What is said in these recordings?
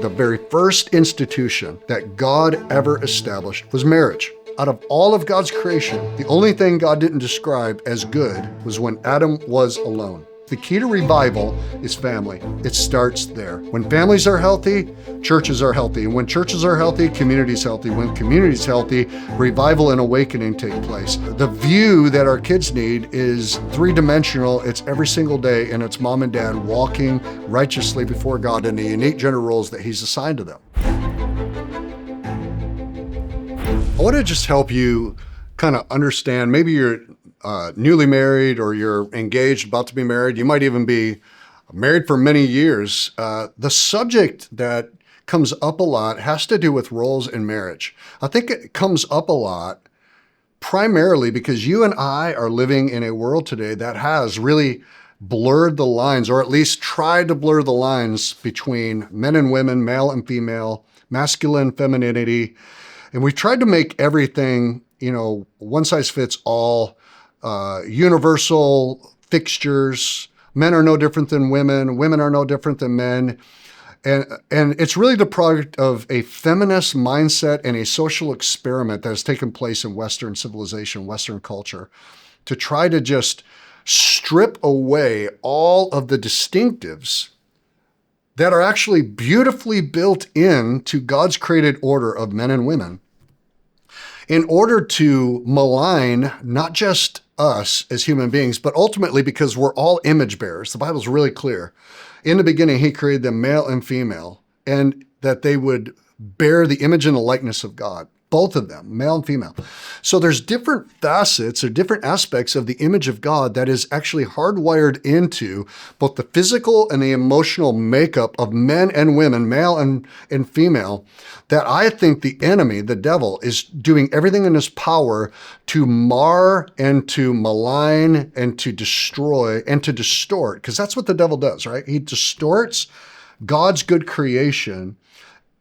The very first institution that God ever established was marriage. Out of all of God's creation, the only thing God didn't describe as good was when Adam was alone. The key to revival is family. It starts there. When families are healthy, churches are healthy. And when churches are healthy, community's healthy. When community's healthy, revival and awakening take place. The view that our kids need is three-dimensional. It's every single day, and it's mom and dad walking righteously before God in the unique gender roles that He's assigned to them. I want to just help you kind of understand, maybe you're newly married or you're engaged, about to be married. You might even be married for many years. The subject that comes up a lot has to do with roles in marriage. I think it comes up a lot primarily because you and I are living in a world today that has really blurred the lines, or at least tried to blur the lines between men and women, male and female, masculine, femininity. And we've tried to make everything, one size fits all, universal fixtures. Men are no different than women. Women are no different than men. And it's really the product of a feminist mindset and a social experiment that has taken place in Western civilization, Western culture, to try to just strip away all of the distinctives that are actually beautifully built into God's created order of men and women, in order to malign not just us as human beings, but ultimately because we're all image bearers. The Bible's really clear. In the beginning, He created them male and female, and that they would bear the image and the likeness of God. Both of them, male and female. So there's different facets or different aspects of the image of God that is actually hardwired into both the physical and the emotional makeup of men and women, male and female, that I think the enemy, the devil, is doing everything in his power to mar and to malign and to destroy and to distort, because that's what the devil does, right? He distorts God's good creation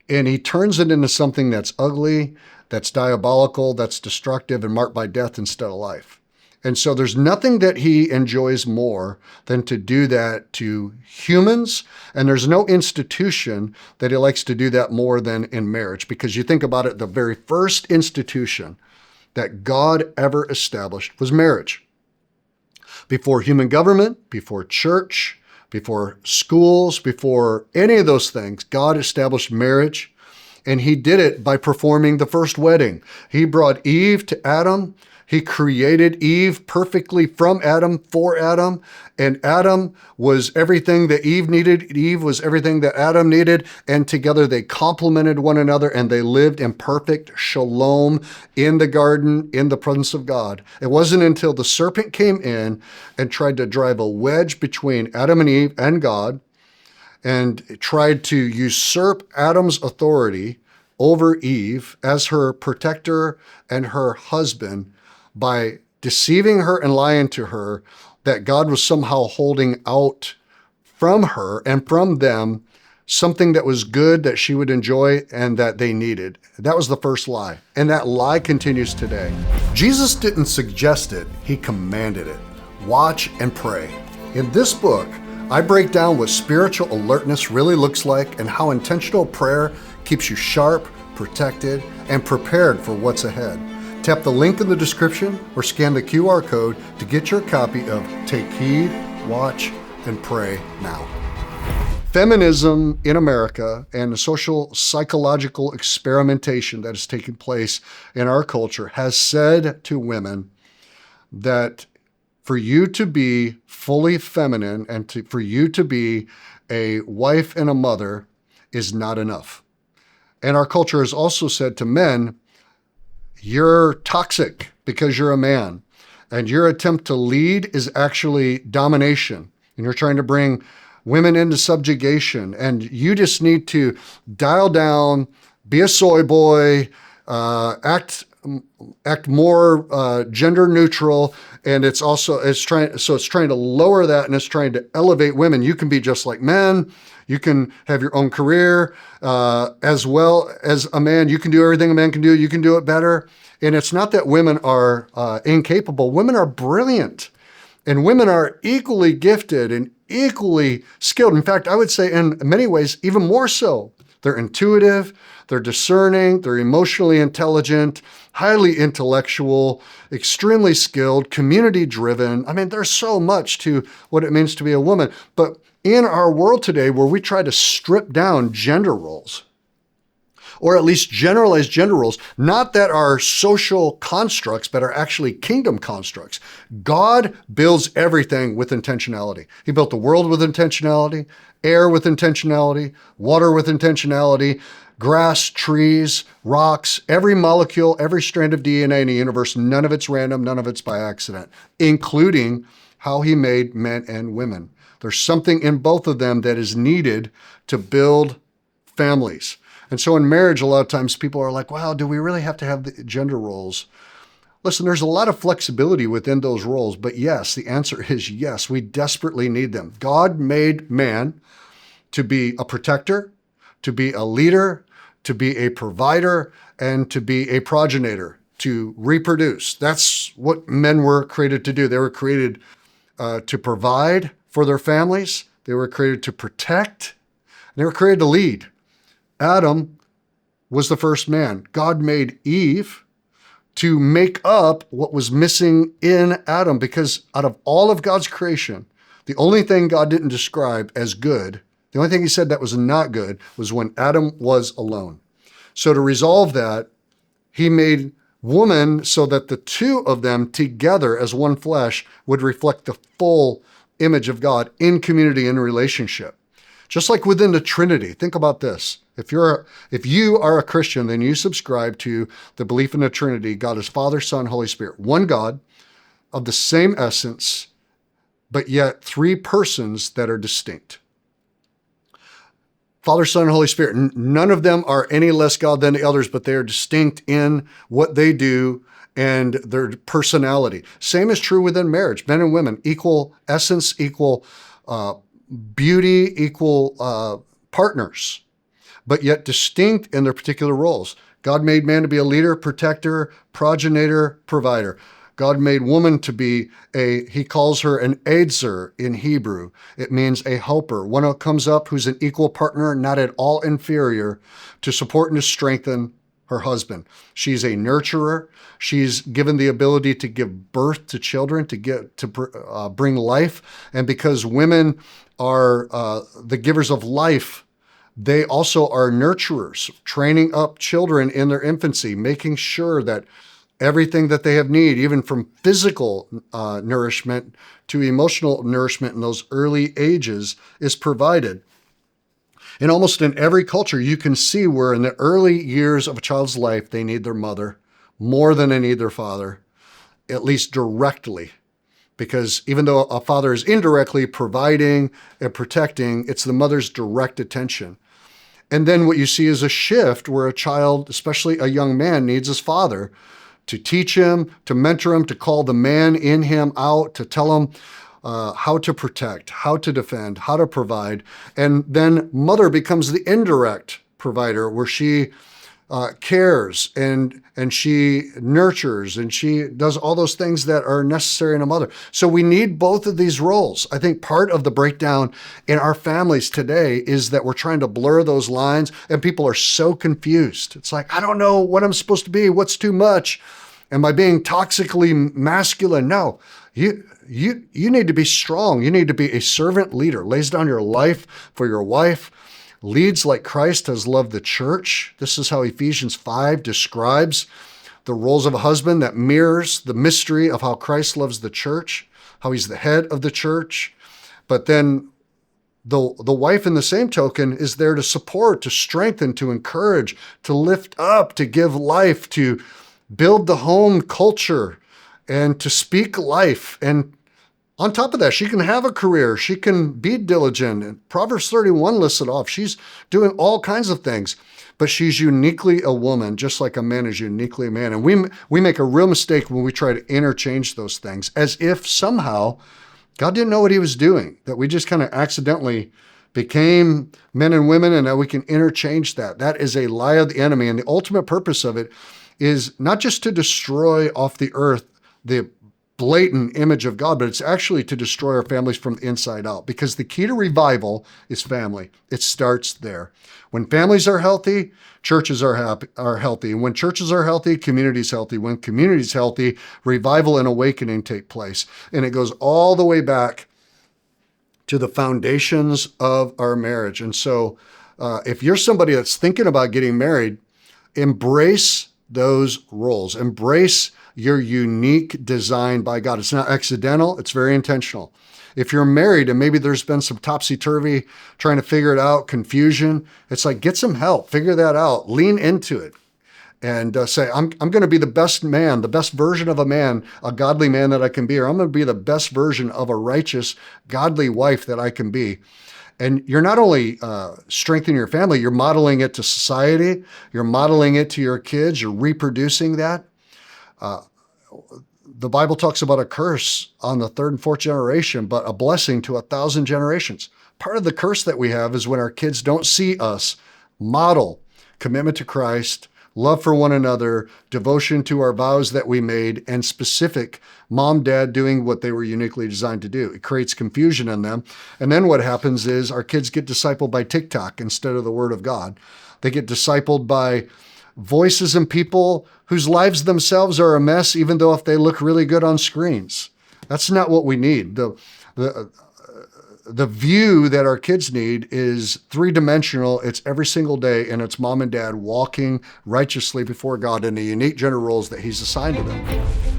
and he turns it into something that's ugly, that's diabolical, that's destructive, and marked by death instead of life. And so there's nothing that he enjoys more than to do that to humans, and there's no institution that he likes to do that more than in marriage, because you think about it, the very first institution that God ever established was marriage. Before human government, before church, before schools, before any of those things, God established marriage, and He did it by performing the first wedding. He brought Eve to Adam. He created Eve perfectly from Adam for Adam, and Adam was everything that Eve needed. Eve was everything that Adam needed, and together they complemented one another, and they lived in perfect shalom in the garden, in the presence of God. It wasn't until the serpent came in and tried to drive a wedge between Adam and Eve and God, and tried to usurp Adam's authority over Eve as her protector and her husband, by deceiving her and lying to her that God was somehow holding out from her and from them something that was good that she would enjoy and that they needed. That was the first lie. And that lie continues today. Jesus didn't suggest it, He commanded it. Watch and pray. In this book, I break down what spiritual alertness really looks like and how intentional prayer keeps you sharp, protected, and prepared for what's ahead. Tap the link in the description or scan the QR code to get your copy of Take Heed, Watch, and Pray Now. Feminism in America and the social psychological experimentation that is taking place in our culture has said to women that for you to be fully feminine and for you to be a wife and a mother is not enough. And our culture has also said to men, you're toxic because you're a man, and your attempt to lead is actually domination, and you're trying to bring women into subjugation, and you just need to dial down, be a soy boy, act more gender neutral, and it's trying to lower that, and it's trying to elevate women. You can be just like men. You can have your own career, as well as a man. You can do everything a man can do. You can do it better. And it's not that women are incapable. Women are brilliant, and women are equally gifted and equally skilled. In fact, I would say in many ways, even more so They're intuitive, they're discerning, they're emotionally intelligent, highly intellectual, extremely skilled, community-driven. I mean, there's so much to what it means to be a woman. But in our world today, where we try to strip down gender roles, or at least generalized gender roles, not that are social constructs, but are actually kingdom constructs. God builds everything with intentionality. He built the world with intentionality, air with intentionality, water with intentionality, grass, trees, rocks, every molecule, every strand of DNA in the universe, none of it's random, none of it's by accident, including how he made men and women. There's something in both of them that is needed to build families. And so in marriage, a lot of times people are like, wow, do we really have to have the gender roles? Listen, there's a lot of flexibility within those roles, but yes, the answer is yes, we desperately need them. God made man to be a protector, to be a leader, to be a provider, and to be a progenitor, to reproduce. That's what men were created to do. They were created to provide for their families. They were created to protect. They were created to lead. Adam was the first man. God made Eve to make up what was missing in Adam, because out of all of God's creation, the only thing God didn't describe as good, the only thing he said that was not good, was when Adam was alone. So to resolve that, he made woman so that the two of them together as one flesh would reflect the full image of God in community and relationship. Just like within the Trinity, think about this. If you are a Christian, then you subscribe to the belief in the Trinity. God is Father, Son, Holy Spirit. One God of the same essence, but yet three persons that are distinct. Father, Son, and Holy Spirit. None of them are any less God than the others, but they are distinct in what they do and their personality. Same is true within marriage. Men and women, equal essence, equal beauty, equal partners, but yet distinct in their particular roles. God made man to be a leader, protector, progenitor, provider. God made woman to be he calls her an Ezer in Hebrew. It means a helper, one who comes up who's an equal partner, not at all inferior, to support and to strengthen her husband. She's a nurturer. She's given the ability to give birth to children, to bring life. And because women are the givers of life, they also are nurturers, training up children in their infancy, making sure that everything that they have need, even from physical nourishment to emotional nourishment in those early ages, is provided. And almost in every culture, you can see where in the early years of a child's life, they need their mother more than they need their father, at least directly. Because even though a father is indirectly providing and protecting, it's the mother's direct attention. And then what you see is a shift where a child, especially a young man, needs his father to teach him, to mentor him, to call the man in him out, to tell him how to protect, how to defend, how to provide. And then mother becomes the indirect provider, where she cares and she nurtures and she does all those things that are necessary in a mother. So we need both of these roles. I think part of the breakdown in our families today is that we're trying to blur those lines, and people are so confused. It's like, I don't know what I'm supposed to be. What's too much? Am I being toxically masculine? No, you need to be strong. You need to be a servant leader, lays down your life for your wife, leads like Christ has loved the church. This is how Ephesians 5 describes the roles of a husband, that mirrors the mystery of how Christ loves the church, how he's the head of the church. But then the wife, in the same token, is there to support, to strengthen, to encourage, to lift up, to give life, to build the home culture, and to speak life. And on top of that, she can have a career. She can be diligent. And Proverbs 31 lists it off. She's doing all kinds of things, but she's uniquely a woman, just like a man is uniquely a man. And we make a real mistake when we try to interchange those things, as if somehow God didn't know what he was doing, that we just kind of accidentally became men and women and that we can interchange that. That is a lie of the enemy. And the ultimate purpose of it is not just to destroy off the earth the blatant image of God, but it's actually to destroy our families from the inside out, because the key to revival is family. It starts there. When families are healthy, churches are healthy. And when churches are healthy, community's healthy. When community's healthy, revival and awakening take place. And it goes all the way back to the foundations of our marriage. And so if you're somebody that's thinking about getting married, embrace those roles. Embrace your unique design by God. It's not accidental, it's very intentional. If you're married and maybe there's been some topsy-turvy, trying to figure it out, confusion, it's like, get some help, figure that out, lean into it, and say, I'm going to be the best man, the best version of a man, a godly man that I can be, or I'm going to be the best version of a righteous, godly wife that I can be. And you're not only strengthening your family, you're modeling it to society, you're modeling it to your kids, you're reproducing that. The Bible talks about a curse on the third and fourth generation, but a blessing to 1,000 generations. Part of the curse that we have is when our kids don't see us model commitment to Christ, love for one another, devotion to our vows that we made, and specific mom, dad doing what they were uniquely designed to do. It creates confusion in them. And then what happens is our kids get discipled by TikTok instead of the Word of God. They get discipled by voices and people whose lives themselves are a mess, even though if they look really good on screens. That's not what we need. The view that our kids need is three-dimensional. It's every single day, and it's mom and dad walking righteously before God in the unique gender roles that He's assigned to them.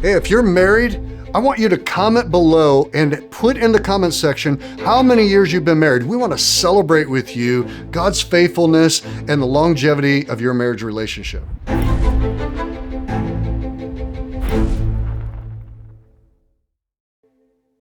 Hey, if you're married, I want you to comment below and put in the comment section how many years you've been married. We want to celebrate with you God's faithfulness and the longevity of your marriage relationship.